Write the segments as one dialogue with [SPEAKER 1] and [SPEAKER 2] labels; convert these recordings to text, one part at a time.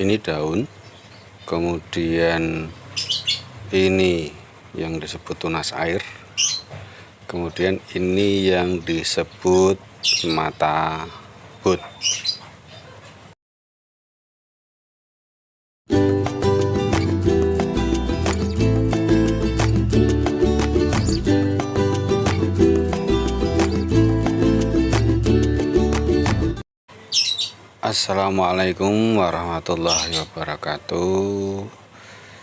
[SPEAKER 1] Ini daun, kemudian ini yang disebut tunas air, kemudian ini yang disebut mata bot. Assalamualaikum warahmatullahi wabarakatuh.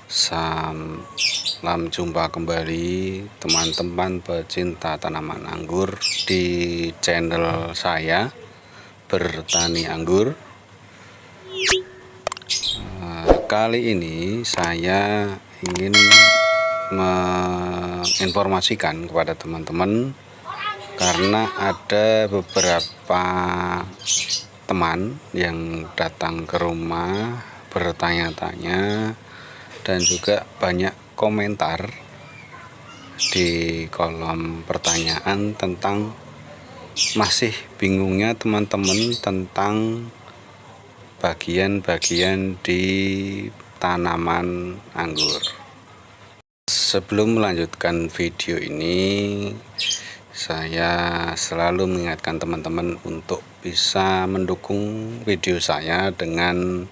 [SPEAKER 1] Salam jumpa kembali teman-teman pecinta tanaman anggur di channel saya Bertani Anggur. Kali ini saya ingin menginformasikan kepada teman-teman karena ada beberapa teman yang datang ke rumah bertanya-tanya dan juga banyak komentar di kolom pertanyaan tentang masih bingungnya teman-teman tentang bagian-bagian di tanaman anggur. Sebelum melanjutkan video ini, saya selalu mengingatkan teman-teman untuk bisa mendukung video saya dengan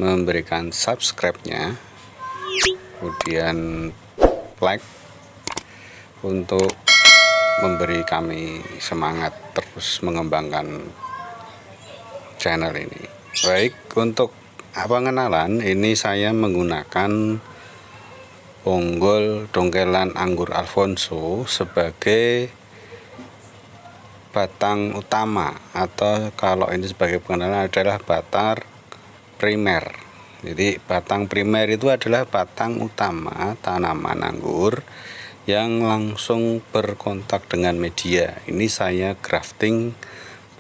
[SPEAKER 1] memberikan subscribe-nya, kemudian like untuk memberi kami semangat terus mengembangkan channel ini. Baik, untuk pengenalan ini saya menggunakan Bonggol Dongkelan Anggur Alfonso sebagai batang utama, atau kalau ini sebagai pengenalan adalah batang primer. Jadi batang primer itu adalah batang utama tanaman anggur yang langsung berkontak dengan media. Ini saya grafting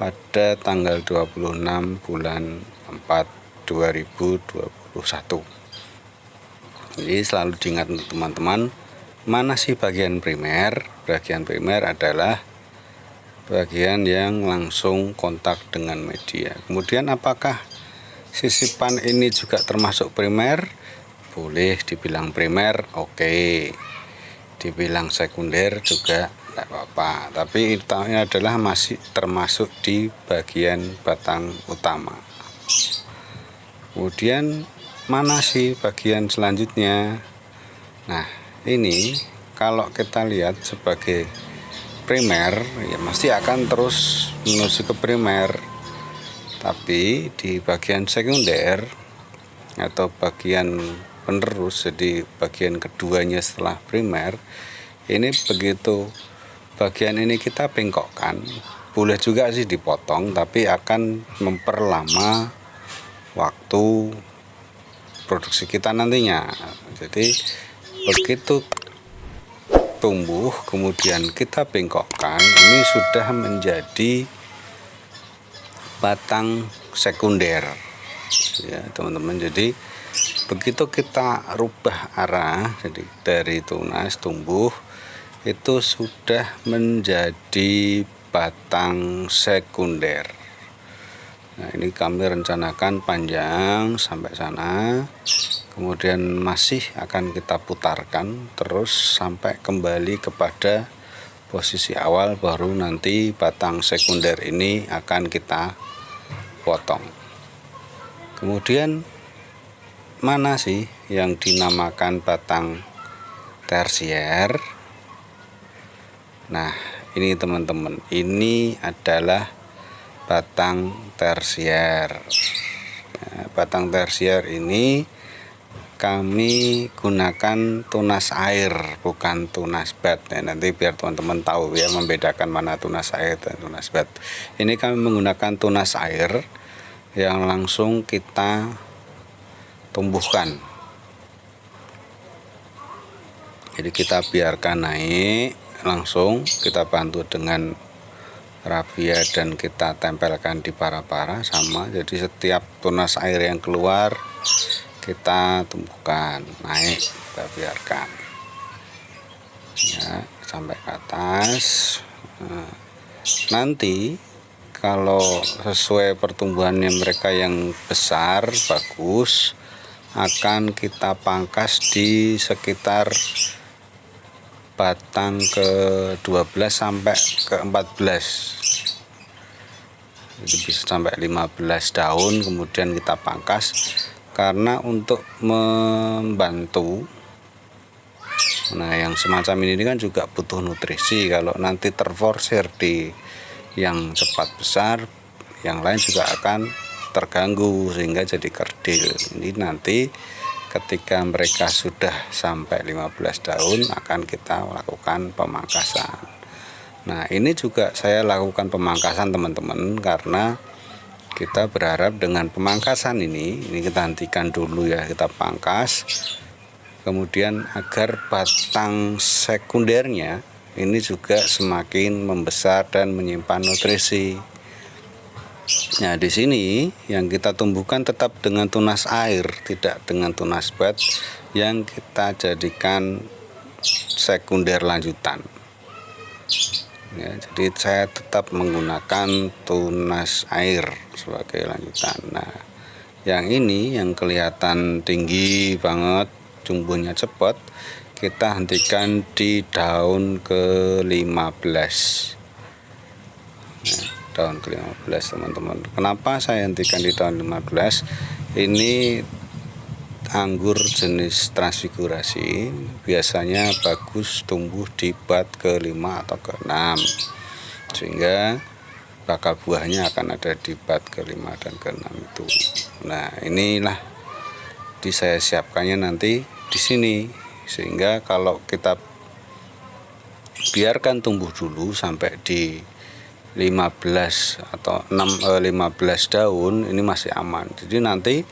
[SPEAKER 1] pada tanggal 26 bulan 4 2021. Jadi selalu diingat untuk teman-teman, mana sih bagian primer? Bagian primer adalah bagian yang langsung kontak dengan media. Kemudian apakah sisipan ini juga termasuk primer? Boleh dibilang primer, oke. Dibilang sekunder juga tidak apa-apa. Tapi ini adalah masih termasuk di bagian batang utama. Kemudian mana sih bagian selanjutnya? Nah, ini kalau kita lihat sebagai primer, ya pasti akan terus menuju ke primer. Tapi di bagian sekunder atau bagian penerus, jadi bagian keduanya setelah primer, ini begitu bagian ini kita bengkokkan, boleh juga sih dipotong, tapi akan memperlama waktu produksi kita nantinya. Jadi begitu tumbuh kemudian kita bengkokkan, ini sudah menjadi batang sekunder ya teman-teman. Jadi begitu kita rubah arah, jadi dari tunas tumbuh itu sudah menjadi batang sekunder. Nah, ini kami rencanakan panjang sampai sana, kemudian masih akan kita putarkan terus sampai kembali kepada posisi awal, baru nanti batang sekunder ini akan kita potong. Kemudian mana sih yang dinamakan batang tersier? Nah, ini teman-teman, ini adalah batang tersier. Nah, batang tersier ini kami gunakan tunas air, bukan tunas bat. Nah, nanti biar teman-teman tahu ya membedakan mana tunas air dan tunas bat. Ini kami menggunakan tunas air yang langsung kita tumbuhkan. Jadi kita biarkan naik, langsung kita bantu dengan rabia dan kita tempelkan di para-para sama. Jadi setiap tunas air yang keluar kita tumbuhkan, naik, kita biarkan ya sampai ke atas. Nah, nanti kalau sesuai pertumbuhannya mereka yang besar bagus, akan kita pangkas di sekitar batang ke 12 sampai ke 14. Jadi bisa sampai 15 daun kemudian kita pangkas, karena untuk membantu. Nah, yang semacam ini kan juga butuh nutrisi. Kalau nanti terforsir di yang cepat besar, yang lain juga akan terganggu sehingga jadi kerdil. Ini nanti ketika mereka sudah sampai 15 daun akan kita lakukan pemangkasan. Nah, ini juga saya lakukan pemangkasan teman-teman, karena kita berharap dengan pemangkasan ini kita hentikan dulu ya, kita pangkas. Kemudian agar batang sekundernya ini juga semakin membesar dan menyimpan nutrisi. Nah, di sini yang kita tumbuhkan tetap dengan tunas air, tidak dengan tunas bed yang kita jadikan sekunder lanjutan. Ya, jadi saya tetap menggunakan tunas air sebagai lanjutan. Nah, yang ini yang kelihatan tinggi banget, tumbuhnya cepat, kita hentikan di daun ke-15. Nah, daun ke-15 teman-teman. Kenapa saya hentikan di daun 15? Ini anggur jenis transfigurasi biasanya bagus tumbuh di bat ke-5 atau ke-6, sehingga bakal buahnya akan ada di bat ke-5 dan ke-6 itu. Nah, inilah saya siapkannya nanti di sini, sehingga kalau kita biarkan tumbuh dulu sampai di 15 atau 15 daun ini masih aman. Jadi nanti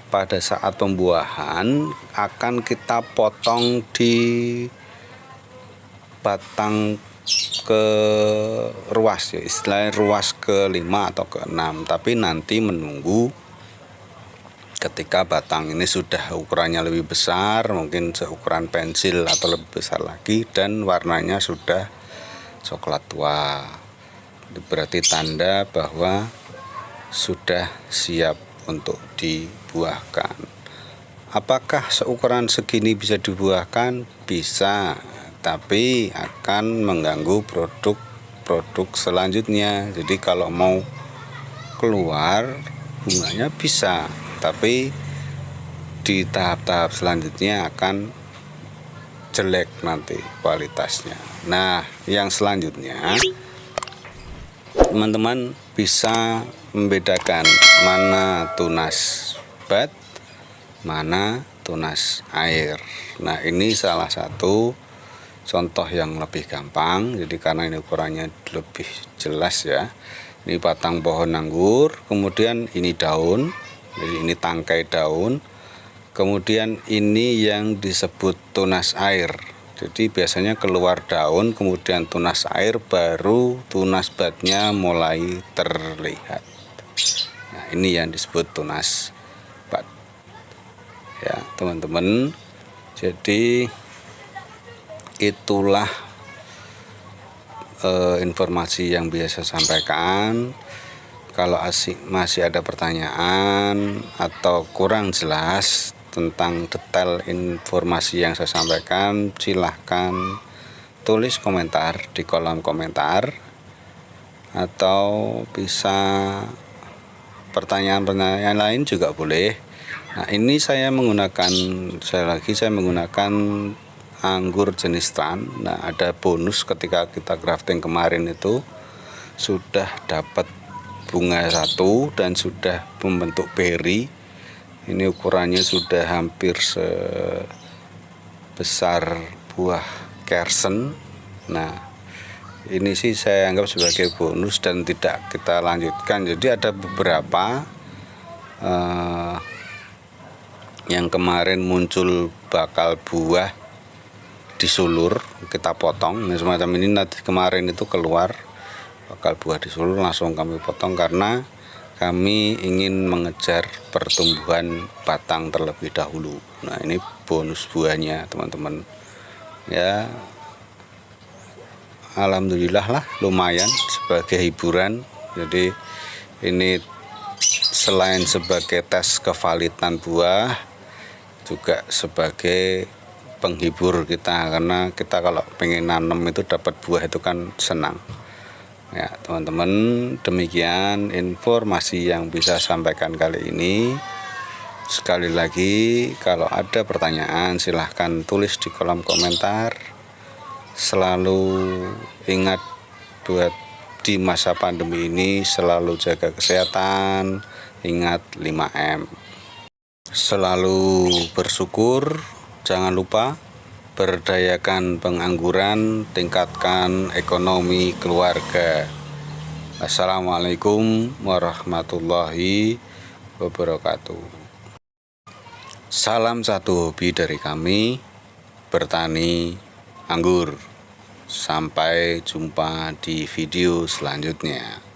[SPEAKER 1] pada saat pembuahan akan kita potong di batang ke ruas ya, istilahnya ruas ke-5 atau ke-6, tapi nanti menunggu ketika batang ini sudah ukurannya lebih besar, mungkin seukuran pensil atau lebih besar lagi, dan warnanya sudah coklat tua. Berarti tanda bahwa sudah siap untuk dibuahkan. Apakah seukuran segini bisa dibuahkan? Bisa, tapi akan mengganggu produk selanjutnya. Jadi kalau mau keluar bunganya bisa, tapi di tahap-tahap selanjutnya akan jelek nanti kualitasnya. Nah, yang selanjutnya teman-teman bisa membedakan mana tunas bat, mana tunas air. Nah, ini salah satu contoh yang lebih gampang. Jadi karena ini ukurannya lebih jelas ya. Ini batang pohon anggur, kemudian ini daun. Jadi ini tangkai daun. Kemudian ini yang disebut tunas air. Jadi biasanya keluar daun, kemudian tunas air, baru tunas batnya mulai terlihat. Nah, ini yang disebut tunas bat. Ya, teman-teman. Jadi itulah informasi yang biasa sampaikan. Kalau masih ada pertanyaan atau kurang jelas tentang detail informasi yang saya sampaikan, silahkan tulis komentar di kolom komentar, atau bisa pertanyaan-pertanyaan lain juga boleh. Nah, ini saya menggunakan anggur jenis tran. Nah, ada bonus ketika kita grafting kemarin itu sudah dapat bunga satu dan sudah membentuk beri. Ini ukurannya sudah hampir sebesar buah kersen. Nah, ini sih saya anggap sebagai bonus dan tidak kita lanjutkan. Jadi ada beberapa yang kemarin muncul bakal buah disulur, kita potong. Nah, semacam ini nanti kemarin itu keluar bakal buah disulur, langsung kami potong karena kami ingin mengejar pertumbuhan batang terlebih dahulu. Nah, ini bonus buahnya teman-teman ya. Alhamdulillah lah, lumayan sebagai hiburan Jadi ini selain sebagai tes kevalitan buah, juga sebagai penghibur kita, karena kita kalau pengen nanam itu dapat buah itu kan senang. Ya teman-teman, demikian informasi yang bisa sampaikan kali ini. Sekali lagi, kalau ada pertanyaan silahkan tulis di kolom komentar. Selalu ingat buat di masa pandemi ini selalu jaga kesehatan, ingat 5M. Selalu bersyukur, jangan lupa berdayakan pengangguran, tingkatkan ekonomi keluarga. Assalamualaikum warahmatullahi wabarakatuh. Salam satu hobi dari kami, bertani anggur. Sampai jumpa di video selanjutnya.